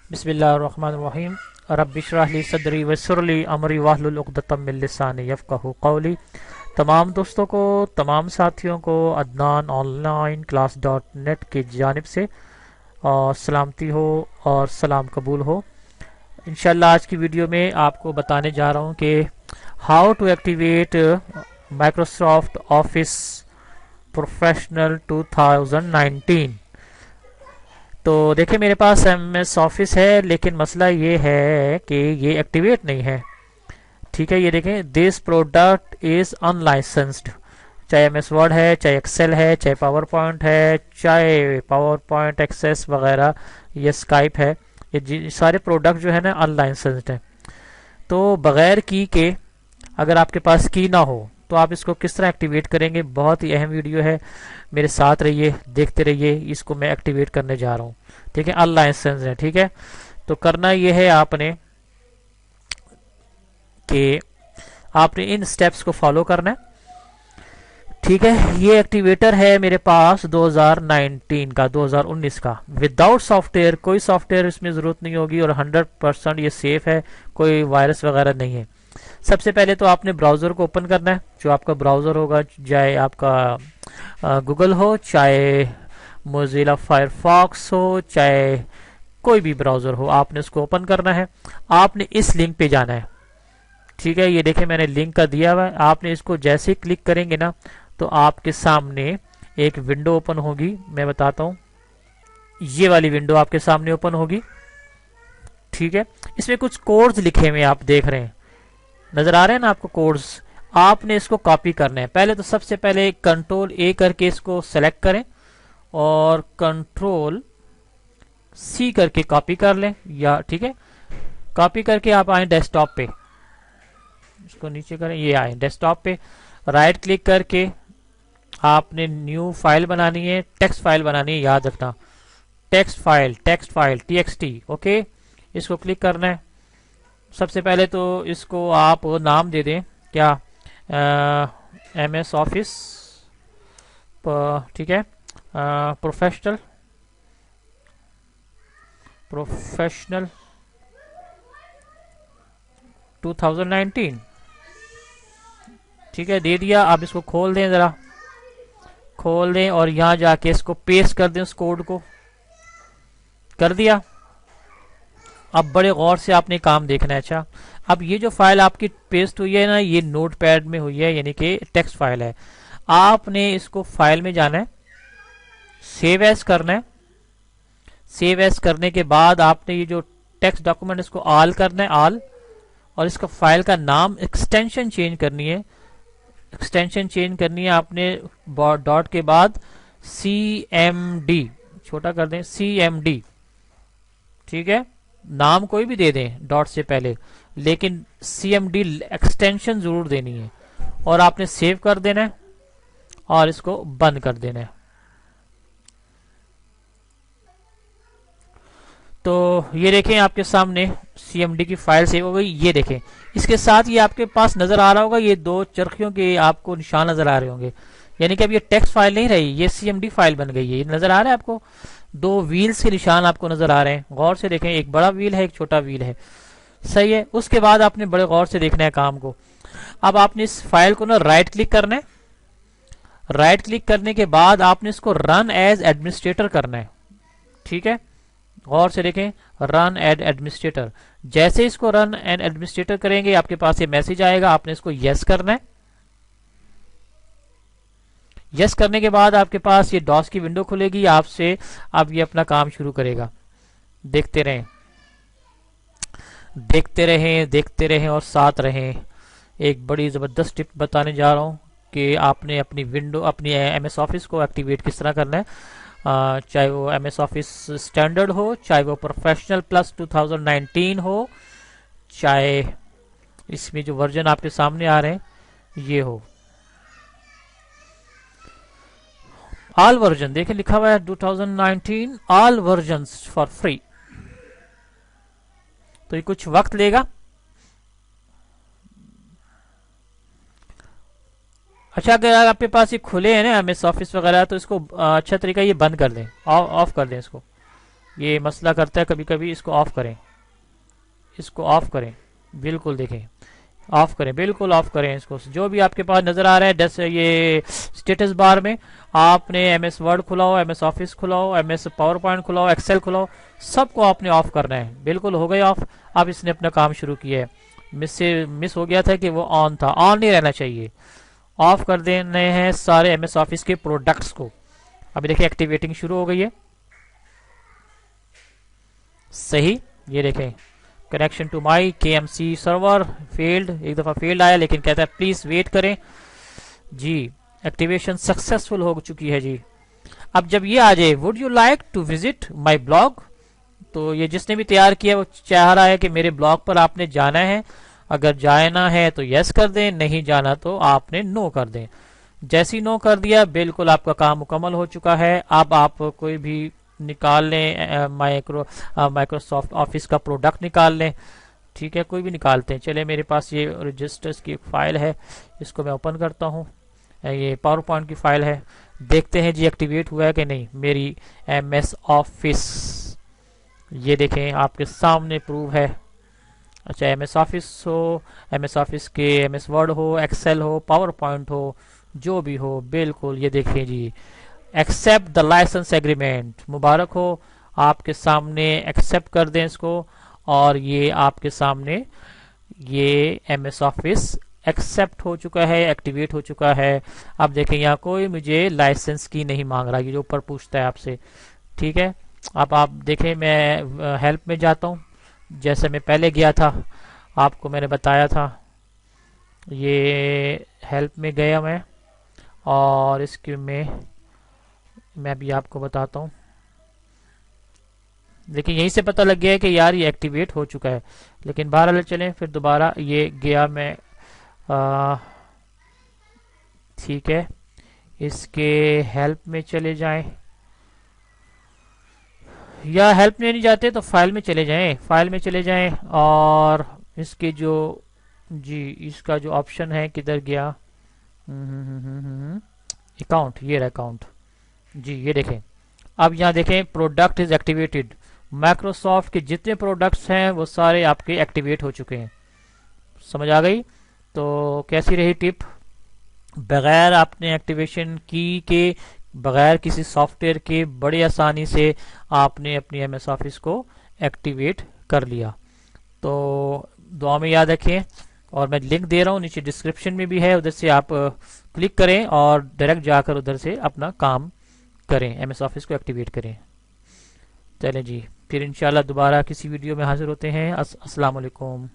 बिस्मिल्लाहिर्रहमानिर्रहीम। रब्बि इश्रह ली सदरी वयस्सिर ली अमरी वाहलुल उक़दतम मिन लिसानी यफ़क़हू क़ौली। तमाम दोस्तों को, तमाम साथियों को अदनान ऑनलाइन क्लास .net की जानिब से सलामती हो और सलाम कबूल हो। इंशाल्लाह आज की वीडियो में आपको बताने जा रहा हूँ कि how to activate Microsoft office professional 2019। तो देखिए मेरे पास MS ऑफिस है, लेकिन मसला ये है कि ये एक्टिवेट नहीं है। ठीक है, ये देखें, दिस प्रोडक्ट इज़ अनलाइसेंस्ड। चाहे MS वर्ड है, चाहे एक्सेल है, चाहे पावर पॉइंट है, चाहे पावर पॉइंट एक्सेस वगैरह, ये स्काइप है, ये सारे प्रोडक्ट जो है ना अनलाइसेंस्ड है। तो बग़ैर की के अगर आपके पास की ना हो तो आप इसको किस तरह एक्टिवेट करेंगे, बहुत ही अहम वीडियो है। मेरे साथ रहिए, देखते रहिए। इसको मैं एक्टिवेट करने जा रहा हूँ। ठीक है, अनलाइसेंस है। ठीक है, तो करना ये है आपने कि आपने इन स्टेप्स को फॉलो करना है। ठीक है, ये एक्टिवेटर है मेरे पास 2019 का, 2019 का, विदाउट सॉफ्टवेयर। कोई सॉफ्टवेयर इसमें ज़रूरत नहीं होगी और 100% ये सेफ है, कोई वायरस वगैरह नहीं है। सबसे पहले तो आपने ब्राउज़र को ओपन करना है। जो आपका ब्राउज़र होगा, चाहे आपका गूगल हो, चाहे मोज़िला फायरफॉक्स हो, चाहे कोई भी ब्राउज़र हो, आपने उसको ओपन करना है। आपने इस लिंक पे जाना है। ठीक है, ये देखें मैंने लिंक का दिया हुआ है। आपने इसको जैसे ही क्लिक करेंगे ना तो आपके सामने एक विंडो ओपन होगी। मैं बताता हूँ, ये वाली विंडो आपके सामने ओपन होगी। ठीक है, इसमें कुछ कोड्स लिखे हुए आप देख रहे हैं, नजर आ रहे हैं ना आपको कोड्स। आपने इसको कॉपी करना है। पहले तो सबसे पहले Ctrl+A करके इसको सेलेक्ट करें और Ctrl+C करके कॉपी कर लें। या ठीक है, कॉपी करके आप आए डेस्कटॉप पे, इसको नीचे करें, ये आए डेस्कटॉप पे। राइट क्लिक करके आपने न्यू फाइल बनानी है, टेक्स्ट फाइल बनानी है, याद रखना, टेक्स्ट फाइल TXT। ओके, इसको क्लिक करना है। सबसे पहले तो इसको आप नाम दे दें, क्या, MS ऑफिस। ठीक है, प्रोफेशनल 2019। ठीक है, दे दिया। अब इसको खोल दें, ज़रा खोल दें और यहाँ जाके इसको पेस्ट कर दें, उस कोड को कर दिया। अब बड़े गौर से आपने काम देखना है। अच्छा, अब ये जो फाइल आपकी पेस्ट हुई है ना, ये नोटपैड में हुई है, यानी कि टेक्स्ट फाइल है। आपने इसको फाइल में जाना है, सेव एज करना है। सेव एज करने के बाद आपने ये जो टेक्स्ट डॉक्यूमेंट, इसको ऑल करना है, ऑल, और इसका फाइल का नाम, एक्सटेंशन चेंज करनी है। एक्सटेंशन चेंज करनी है आपने, डॉट के बाद CMD, छोटा कर दें, CMD। ठीक है, नाम कोई भी दे दें डॉट से पहले, लेकिन CMD एक्सटेंशन जरूर देनी है। और आपने सेव कर देना है और इसको बंद कर देना है। तो ये देखें आपके सामने CMD की फाइल सेव हो गई। ये देखें, इसके साथ ये आपके पास नजर आ रहा होगा, ये दो चरखियों के आपको निशान नजर आ रहे होंगे, यानी कि अब ये टेक्स्ट फाइल नहीं रही, ये CMD फाइल बन गई है। ये नजर आ रहा है आपको, दो व्हील्स के निशान आपको नजर आ रहे हैं। गौर से देखें, एक बड़ा व्हील है, एक छोटा व्हील है। सही है, उसके बाद आपने बड़े गौर से देखना है काम को। अब आपने इस फाइल को ना राइट क्लिक करना है। राइट क्लिक करने के बाद आपने इसको रन एज एडमिनिस्ट्रेटर करना है। ठीक है, गौर से देखें, रन एज एडमिनिस्ट्रेटर। जैसे इसको रन एज एडमिनिस्ट्रेटर करेंगे आपके पास ये मैसेज आएगा, आपने इसको यस करना है। यस करने के बाद आपके पास ये डॉस की विंडो खुलेगी आपसे। अब ये अपना काम शुरू करेगा। देखते रहें, देखते रहें, देखते रहें और साथ रहें। एक बड़ी ज़बरदस्त टिप बताने जा रहा हूँ कि आपने अपनी विंडो, अपनी MS ऑफिस को एक्टिवेट किस तरह करना है। चाहे वो MS ऑफिस स्टैंडर्ड हो, चाहे वो प्रोफेशनल प्लस 2019 हो, चाहे इसमें जो वर्जन आपके सामने आ रहे हैं ये हो, ऑल वर्जन देखें लिखा हुआ है 2019 ऑल वर्जन्स फॉर फ्री। तो ये कुछ वक्त लेगा। अच्छा, अगर आपके पास ये खुले हैं ना MS ऑफिस वगैरह, तो इसको अच्छा तरीका ये बंद कर दें, ऑफ कर दें इसको। ये मसला करता है कभी कभी। इसको ऑफ करें, इसको ऑफ करें, बिल्कुल देखें, ऑफ करें, बिल्कुल ऑफ करें इसको। जो भी आपके पास नजर आ रहा है, जैसे ये स्टेटस बार में आपने एमएस वर्ड खुला हो, एमएस ऑफिस खुला हो, एमएस पावर पॉइंट खुला हो, एक्सेल खुला हो, सबको आपने ऑफ करना है। बिल्कुल हो गए ऑफ। अब इसने अपना काम शुरू किया है। मिस हो गया था कि वो ऑन था, ऑन नहीं रहना चाहिए। ऑफ कर देने हैं सारे एमएस ऑफिस के प्रोडक्ट्स को। अभी देखिए एक्टिवेटिंग शुरू हो गई है, सही। ये देखें, connection to my KMC server failed, एक दफा फेल्ड आया, लेकिन कहता है प्लीज वेट करें जी, एक्टिवेशन सक्सेसफुल हो चुकी है जी। अब जब ये आ जाए, would you like to visit my blog, तो ये जिसने भी तैयार किया वो चाह रहा है कि मेरे ब्लॉग पर आपने जाना है। अगर जाना है तो यस कर दें, नहीं जाना तो आपने नो कर दें। जैसी नो कर दिया, बिल्कुल आपका काम मुकम्मल हो चुका है। अब आप कोई भी निकाल लें, माइक्रोसॉफ्ट ऑफिस का प्रोडक्ट निकाल लें, ठीक है, कोई भी निकालते हैं। चले, मेरे पास ये रजिस्टर्स की एक फाइल है, इसको मैं ओपन करता हूँ। ये पावर पॉइंट की फाइल है, देखते हैं जी एक्टिवेट हुआ है कि नहीं मेरी MS ऑफिस। ये देखें आपके सामने प्रूव है। अच्छा, MS ऑफिस हो, MS ऑफिस के MS वर्ड हो, एक्सेल हो, पावर पॉइंट हो, जो भी हो, बिल्कुल ये देखें जी, एक्सेप्ट द लाइसेंस एग्रीमेंट। मुबारक हो, आपके सामने एक्सेप्ट कर दें इसको, और ये आपके सामने ये MS ऑफिस एक्सेप्ट हो चुका है, एक्टिवेट हो चुका है। अब देखें यहाँ कोई मुझे लाइसेंस की नहीं मांग रहा, ये जो ऊपर पूछता है आपसे, ठीक है। अब आप देखें, मैं हेल्प में जाता हूँ, जैसे मैं पहले गया था, आपको मैंने बताया था। ये हेल्प में गया मैं, और इसके में मैं भी आपको बताता हूँ। लेकिन यहीं से पता लग गया है कि यार ये एक्टिवेट हो चुका है। लेकिन बहरहाल चलें, फिर दोबारा ये गया मैं, ठीक है, इसके हेल्प में चले जाएं, या हेल्प में नहीं जाते तो फाइल में चले जाएं, फाइल में चले जाएं, और इसके जो जी इसका जो ऑप्शन है किधर गया, अकाउंट, ये रहा अकाउंट जी। ये देखें, अब यहाँ देखें प्रोडक्ट इज एक्टिवेटेड। माइक्रोसॉफ्ट के जितने प्रोडक्ट्स हैं वो सारे आपके एक्टिवेट हो चुके हैं। समझ आ गई? तो कैसी रही टिप? बगैर आपने एक्टिवेशन की के, बगैर किसी सॉफ्टवेयर के, बड़ी आसानी से आपने अपनी MS ऑफिस को एक्टिवेट कर लिया। तो दुआ में याद रखें, और मैं लिंक दे रहा हूँ नीचे डिस्क्रिप्शन में भी है, उधर से आप क्लिक करें और डायरेक्ट जाकर उधर से अपना काम करें, MS ऑफिस को एक्टिवेट करें। चलें जी, फिर इंशाल्लाह दोबारा किसी वीडियो में हाजिर होते हैं। अस्सलाम वालेकुम।